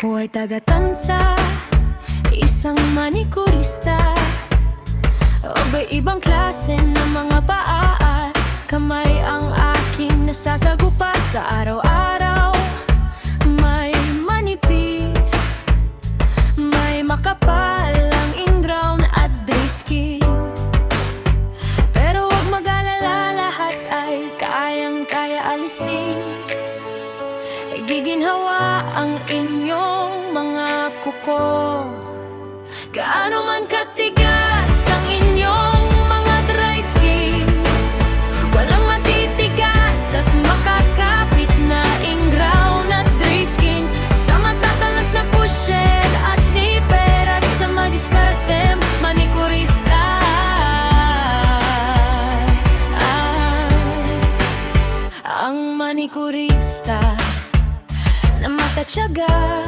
Ako ay taga-tansa, isang manikurista. Iba-ibang klase ng mga paa at kamay ang aking nasasagupa sa araw-araw. May manipis, may makapal ang ingrown at dry skin. Pero huwag mag-alala, lahat ay kayang-kaya alisin. Giginhawa ang inyong mga kuko. Gaano man katigas ang inyong mga dry skin, walang matitigas at makakapit na ingrown at dry skin. Sa matatalas na pusyel at niper at sa madiskartem manikurista. Ang manikurista na matatyaga